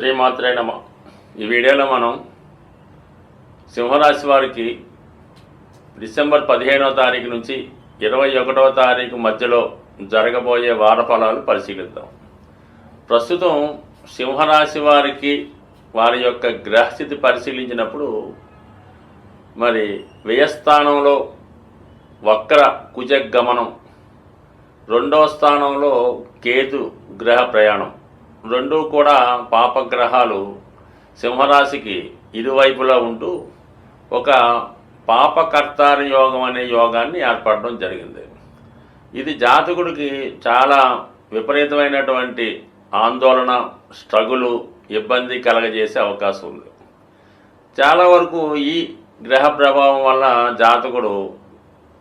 శ్రీమాత్రే నమ. ఈ వీడియోలో మనం సింహరాశి వారికి డిసెంబర్ 15వ తారీఖు నుంచి 21వ తారీఖు మధ్యలో జరగబోయే వార ఫలాలు పరిశీలిద్దాం. ప్రస్తుతం సింహరాశి వారికి వారి యొక్క గ్రహస్థితి పరిశీలించినప్పుడు మరి వ్యయస్థానంలో వక్ర కుజగమనం, రెండవ స్థానంలో కేతు గ్రహ ప్రయాణం, రెండూ కూడా పాపగ్రహాలు సింహరాశికి ఇరువైపులా ఉంటూ ఒక పాపకర్తారి యోగం అనే యోగాన్ని ఏర్పడడం జరిగింది. ఇది జాతకుడికి చాలా విపరీతమైనటువంటి ఆందోళన, స్ట్రగులు, ఇబ్బంది కలగజేసే అవకాశం ఉంది. చాలా వరకు ఈ గ్రహ ప్రభావం వల్ల జాతకుడు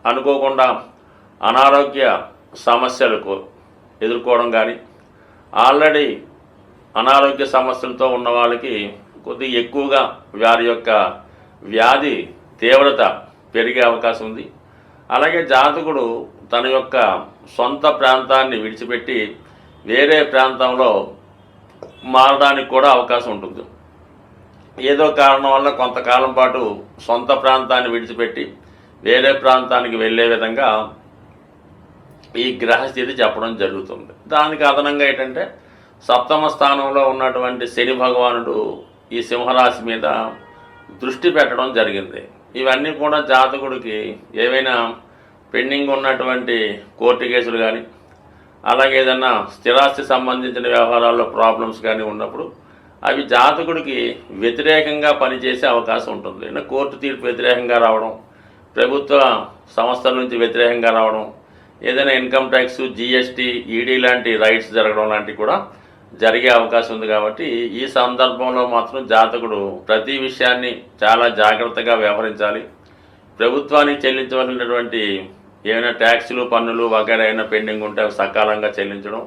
అనుకోకుండా అనారోగ్య సమస్యలకు ఎదుర్కోవడం కానీ, ఆల్రెడీ అనారోగ్య సమస్యలతో ఉన్న వాళ్ళకి కొద్దిగా ఎక్కువగా వారి యొక్క వ్యాధి తీవ్రత పెరిగే అవకాశం ఉంది. అలాగే జాతకుడు తన యొక్క సొంత ప్రాంతాన్ని విడిచిపెట్టి వేరే ప్రాంతంలో మారడానికి కూడా అవకాశం ఉంటుంది. ఏదో కారణం వల్ల కొంతకాలం పాటు సొంత ప్రాంతాన్ని విడిచిపెట్టి వేరే ప్రాంతానికి వెళ్ళే విధంగా ఈ గ్రహస్థితి చెప్పడం జరుగుతుంది. దానికి అదనంగా ఏంటంటే సప్తమ స్థానంలో ఉన్నటువంటి శని భగవానుడు ఈ సింహరాశి మీద దృష్టి పెట్టడం జరిగింది. ఇవన్నీ కూడా జాతకుడికి ఏవైనా పెండింగ్ ఉన్నటువంటి కోర్టు కేసులు కానీ, అలాగే ఏదన్నా స్థిరాస్తి సంబంధించిన వ్యవహారాల్లో ప్రాబ్లమ్స్ కానీ ఉన్నప్పుడు అవి జాతకుడికి వ్యతిరేకంగా పనిచేసే అవకాశం ఉంటుంది. కోర్టు తీర్పు వ్యతిరేకంగా రావడం, ప్రభుత్వ సంస్థల నుంచి వ్యతిరేకంగా రావడం, ఏదైనా ఇన్కమ్ ట్యాక్స్, జిఎస్టీ, ఈడీ లాంటి రైట్స్ జరగడం లాంటివి కూడా జరిగే అవకాశం ఉంది. కాబట్టి ఈ సందర్భంలో మాత్రం జాతకుడు ప్రతి విషయాన్ని చాలా జాగ్రత్తగా వ్యవహరించాలి. ప్రభుత్వానికి చెల్లించవలసినటువంటి ఏమైనా ట్యాక్సులు, పన్నులు వగైరా ఏమైనా పెండింగ్ ఉంటే అవి సకాలంగా చెల్లించడం,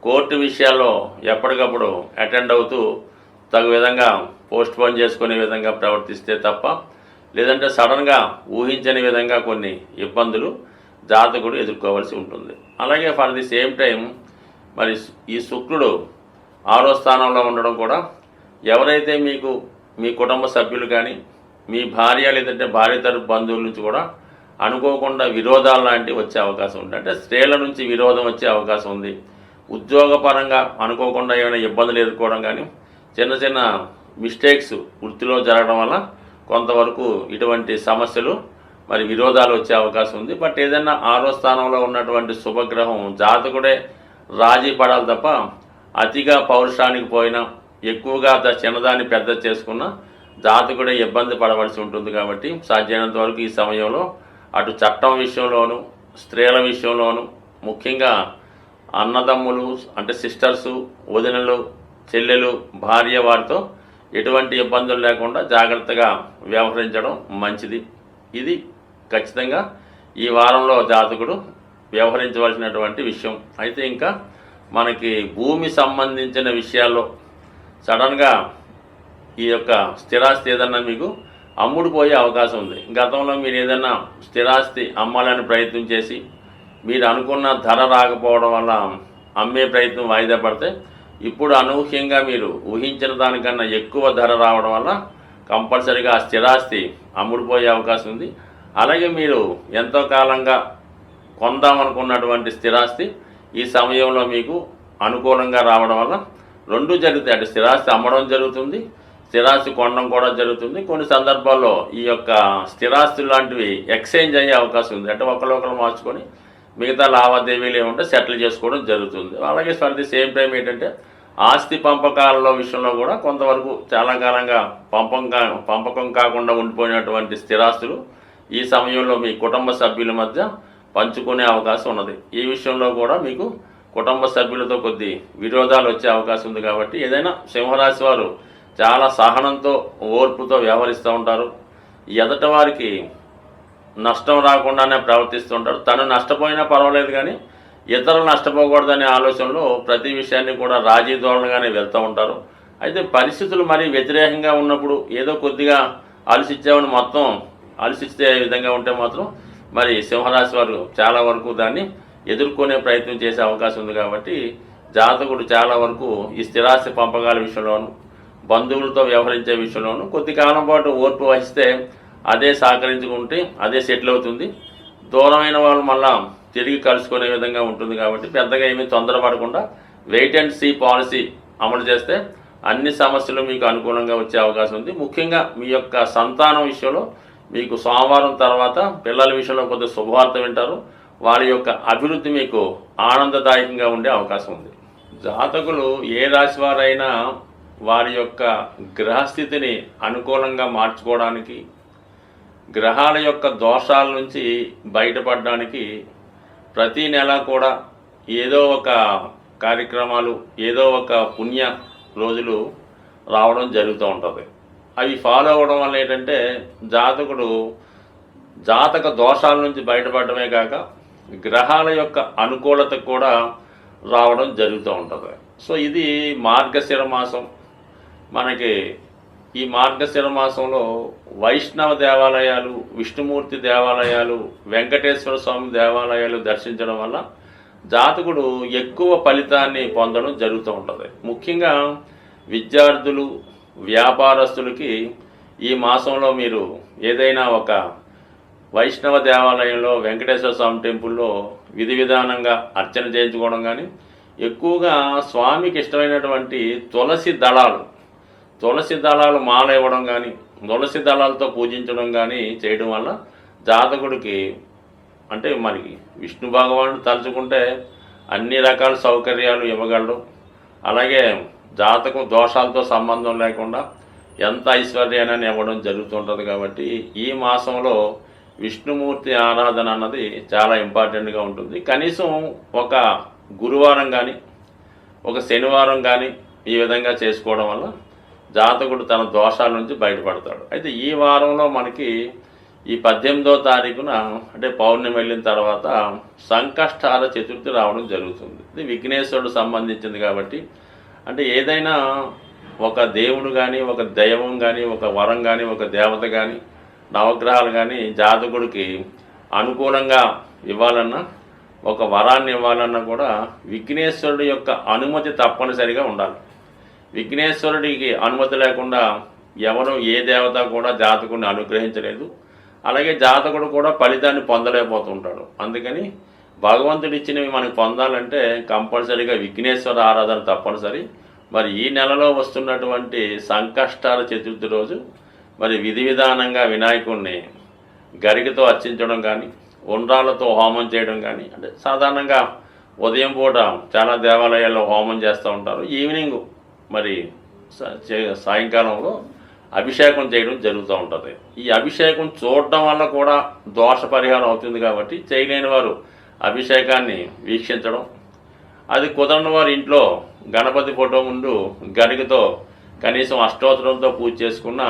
కోర్టు విషయాల్లో ఎప్పటికప్పుడు అటెండ్ అవుతూ తగు విధంగా పోస్ట్పోన్ చేసుకునే విధంగా ప్రవర్తిస్తే తప్ప, లేదంటే సడన్గా ఊహించని విధంగా కొన్ని ఇబ్బందులు జాతకుడు ఎదుర్కోవాల్సి ఉంటుంది. అలాగే ఫర్ ది సేమ్ టైం మరి ఈ శుక్రుడు 6వ స్థానంలో ఉండడం కూడా ఎవరైతే మీకు మీ కుటుంబ సభ్యులు కానీ, మీ భార్య లేదంటే భార్య తరపు బంధువుల నుంచి కూడా అనుకోకుండా విరోధాలు లాంటివి వచ్చే అవకాశం ఉంది. అంటే స్త్రీల నుంచి విరోధం వచ్చే అవకాశం ఉంది. ఉద్యోగపరంగా అనుకోకుండా ఏమైనా ఇబ్బందులు ఎదుర్కోవడం కానీ, చిన్న చిన్న మిస్టేక్స్ వృత్తిలో జరగడం వల్ల కొంతవరకు ఇటువంటి సమస్యలు మరి విరోధాలు వచ్చే అవకాశం ఉంది. బట్ ఏదైనా 6వ స్థానంలో ఉన్నటువంటి శుభగ్రహం జాతకుడే రాజీ పడాలి తప్ప అతిగా పౌరుషానికి పోయినా, ఎక్కువగా చిన్నదాన్ని పెద్ద చేసుకున్నా జాతకుడే ఇబ్బంది పడవలసి ఉంటుంది. కాబట్టి సాధ్యమైనంత వరకు ఈ సమయంలో అటు చట్టం విషయంలోనూ, స్త్రీల విషయంలోనూ, ముఖ్యంగా అన్నదమ్ములు అంటే సిస్టర్సు, వదినలు, చెల్లెలు, భార్య వారితో ఎటువంటి ఇబ్బందులు లేకుండా జాగ్రత్తగా వ్యవహరించడం మంచిది. ఇది ఖచ్చితంగా ఈ వారంలో జాతకుడు వ్యవహరించవలసినటువంటి విషయం. అయితే ఇంకా మనకి భూమి సంబంధించిన విషయాల్లో సడన్గా ఈ యొక్క స్థిరాస్తి ఏదన్నా మీకు అమ్ముడుపోయే అవకాశం ఉంది. గతంలో మీరు ఏదన్నా స్థిరాస్తి అమ్మాలని ప్రయత్నం చేసి మీరు అనుకున్న ధర రాకపోవడం వల్ల అమ్మే ప్రయత్నం వాయిదా పడితే, ఇప్పుడు అనూహ్యంగా మీరు ఊహించిన దానికన్నా ఎక్కువ ధర రావడం వల్ల కంపల్సరీగా ఆ స్థిరాస్తి అమ్ముడుపోయే అవకాశం ఉంది. అలాగే మీరు ఎంతో కాలంగా కొందామనుకున్నటువంటి స్థిరాస్తి ఈ సమయంలో మీకు అనుకూలంగా రావడం వల్ల రెండు జరుగుతాయి. అంటే స్థిరాస్తి అమ్మడం జరుగుతుంది, స్థిరాస్తి కొనడం కూడా జరుగుతుంది. కొన్ని సందర్భాల్లో ఈ యొక్క స్థిరాస్తులు లాంటివి ఎక్స్చేంజ్ అయ్యే అవకాశం ఉంది. అంటే ఒకరు మార్చుకొని మిగతా లావాదేవీలు ఏమంటే సెటిల్ చేసుకోవడం జరుగుతుంది. అలాగే ఫర్ ది సేమ్ టైం ఏంటంటే ఆస్తి పంపకాలలో విషయంలో కూడా కొంతవరకు చాలా కాలంగా పంపకం కాకుండా ఉండిపోయినటువంటి స్థిరాస్తులు ఈ సమయంలో మీ కుటుంబ సభ్యుల మధ్య పంచుకునే అవకాశం ఉన్నది. ఈ విషయంలో కూడా మీకు కుటుంబ సభ్యులతో కొద్ది విరోధాలు వచ్చే అవకాశం ఉంది. కాబట్టి ఏదైనా సింహరాశి వారు చాలా సహనంతో, ఓర్పుతో వ్యవహరిస్తూ ఉంటారు. ఎదట వారికి నష్టం రాకుండానే ప్రవర్తిస్తూ ఉంటారు. తను నష్టపోయినా పర్వాలేదు కానీ ఇతరులు నష్టపోకూడదనే ఆలోచనలో ప్రతి విషయాన్ని కూడా రాజీ ధోరణిగానే వెళ్తూ ఉంటారు. అయితే పరిస్థితులు మరీ వ్యతిరేకంగా ఉన్నప్పుడు ఏదో కొద్దిగా ఆలోచించామని మొత్తం ఆలోచిస్తే విధంగా ఉంటే మాత్రం మరి సింహరాశి వారు చాలా వరకు దాన్ని ఎదుర్కొనే ప్రయత్నం చేసే అవకాశం ఉంది. కాబట్టి జాతకుడు చాలా వరకు ఈ స్థిరాస్తి పంపకాల విషయంలోనూ, బంధువులతో వ్యవహరించే విషయంలోనూ కొద్ది కాలం పాటు ఓర్పు వహిస్తే అదే సహకరించుకుంటే అదే సెటిల్ అవుతుంది. దూరమైన వాళ్ళు మళ్ళా తిరిగి కలుసుకునే విధంగా ఉంటుంది. కాబట్టి పెద్దగా ఏమీ తొందరపడకుండా వెయిట్ అండ్ సీ పాలసీ అమలు చేస్తే అన్ని సమస్యలు మీకు అనుకూలంగా వచ్చే అవకాశం ఉంది. ముఖ్యంగా మీ యొక్క సంతానం విషయంలో మీకు సోమవారం తర్వాత పిల్లల విషయంలో కొద్ది శుభవార్త వింటారు. వారి యొక్క అభివృద్ధి మీకు ఆనందదాయకంగా ఉండే అవకాశం ఉంది. జాతకులు ఏ రాశి వారైనా వారి యొక్క గ్రహస్థితిని అనుకూలంగా మార్చుకోవడానికి, గ్రహాల యొక్క దోషాల నుంచి బయటపడడానికి ప్రతి నెల కూడా ఏదో ఒక కార్యక్రమాలు, ఏదో ఒక పుణ్య రోజులు రావడం జరుగుతూ ఉంటుంది. అవి ఫాలో అవ్వడం వల్ల ఏంటంటే జాతక దోషాల నుంచి బయటపడమే కాక గ్రహాల యొక్క అనుకూలత కూడా రావడం జరుగుతూ ఉంటుంది. సో ఇది మార్గశిర మాసం. మనకి ఈ మార్గశిర మాసంలో వైష్ణవ దేవాలయాలు, విష్ణుమూర్తి దేవాలయాలు, వెంకటేశ్వర స్వామి దేవాలయాలు దర్శించడం వల్ల జాతకుడు ఎక్కువ ఫలితాన్ని పొందడం జరుగుతూ ఉంటుంది. ముఖ్యంగా విద్యార్థులు, వ్యాపారస్తులకి ఈ మాసంలో మీరు ఏదైనా ఒక వైష్ణవ దేవాలయంలో, వెంకటేశ్వర స్వామి టెంపుల్లో విధి విధానంగా అర్చన చేయించుకోవడం కానీ, ఎక్కువగా స్వామికి ఇష్టమైనటువంటి తులసి దళాలు మాల ఇవ్వడం కానీ, తులసి దళాలతో పూజించడం కానీ చేయడం వల్ల జాతకుడికి అంటే మనకి విష్ణు భగవానుడు తలుచుకుంటే అన్ని రకాల సౌకర్యాలు ఇవ్వగలడు. అలాగే జాతకం దోషాలతో సంబంధం లేకుండా ఎంత ఐశ్వర్యాన్ని ఇవ్వడం జరుగుతుంటుంది. కాబట్టి ఈ మాసంలో విష్ణుమూర్తి ఆరాధన అన్నది చాలా ఇంపార్టెంట్గా ఉంటుంది. కనీసం ఒక గురువారం కానీ, ఒక శనివారం కానీ ఈ విధంగా చేసుకోవడం వల్ల జాతకుడు తన దోషాల నుంచి బయటపడతాడు. అయితే ఈ వారంలో మనకి ఈ 18వ తారీఖున అంటే పౌర్ణమి వెళ్ళిన తర్వాత సంకష్టాల చతుర్థి రావడం జరుగుతుంది. ఇది విఘ్నేశ్వరుడు సంబంధించింది. కాబట్టి అంటే ఏదైనా ఒక దేవుడు కానీ, ఒక దైవం కానీ, ఒక వరం కానీ, ఒక దేవత కానీ, నవగ్రహాలు కానీ జాతకుడికి అనుకూలంగా ఇవ్వాలన్నా, ఒక వరాన్ని ఇవ్వాలన్నా కూడా విఘ్నేశ్వరుడి యొక్క అనుమతి తప్పనిసరిగా ఉండాలి. విఘ్నేశ్వరుడికి అనుమతి లేకుండా ఎవరు ఏ దేవత కూడా జాతకుడిని అనుగ్రహించలేదు. అలాగే జాతకుడు కూడా ఫలితాన్ని పొందలేకపోతుంటాడు. అందుకని భగవంతుడు ఇచ్చినవి మనకు పొందాలంటే కంపల్సరీగా విఘ్నేశ్వర ఆరాధన తప్పనిసరి. మరి ఈ నెలలో వస్తున్నటువంటి సంకష్టాల చతుర్థి రోజు మరి విధి విధానంగా వినాయకుడిని గరికతో అర్చించడం కానీ, ఉండ్రాలతో హోమం చేయడం కానీ, అంటే సాధారణంగా ఉదయం పూట చాలా దేవాలయాల్లో హోమం చేస్తూ ఉంటారు. ఈవినింగ్ మరి సాయంకాలంలో అభిషేకం చేయడం జరుగుతూ ఉంటుంది. ఈ అభిషేకం చూడడం వల్ల కూడా దోష పరిహారం అవుతుంది. కాబట్టి చేయలేని వారు అభిషేకాన్ని వీక్షించడం, అది కుదరని వారు ఇంట్లో గణపతి ఫోటో ముందు గరికతో కనీసం అష్టోత్తరంతో పూజ చేసుకున్న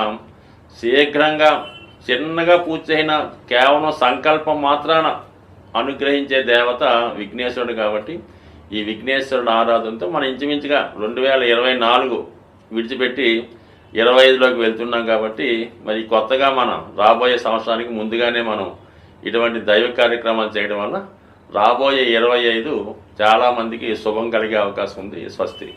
శీఘ్రంగా చిన్నగా పూజ చేసిన కేవలం సంకల్పం మాత్రాన అనుగ్రహించే దేవత విఘ్నేశ్వరుడు. కాబట్టి ఈ విఘ్నేశ్వరుడు ఆరాధనతో మనం ఇంచుమించుగా 2024 విడిచిపెట్టి 25లోకి వెళ్తున్నాం. కాబట్టి మరి కొత్తగా మనం రాబోయే సంవత్సరానికి ముందుగానే మనం ఇటువంటి దైవ కార్యక్రమాలు చేయడం వల్ల రాబోయే 25 చాలామందికి శుభం కలిగే అవకాశం ఉంది. స్వస్తి.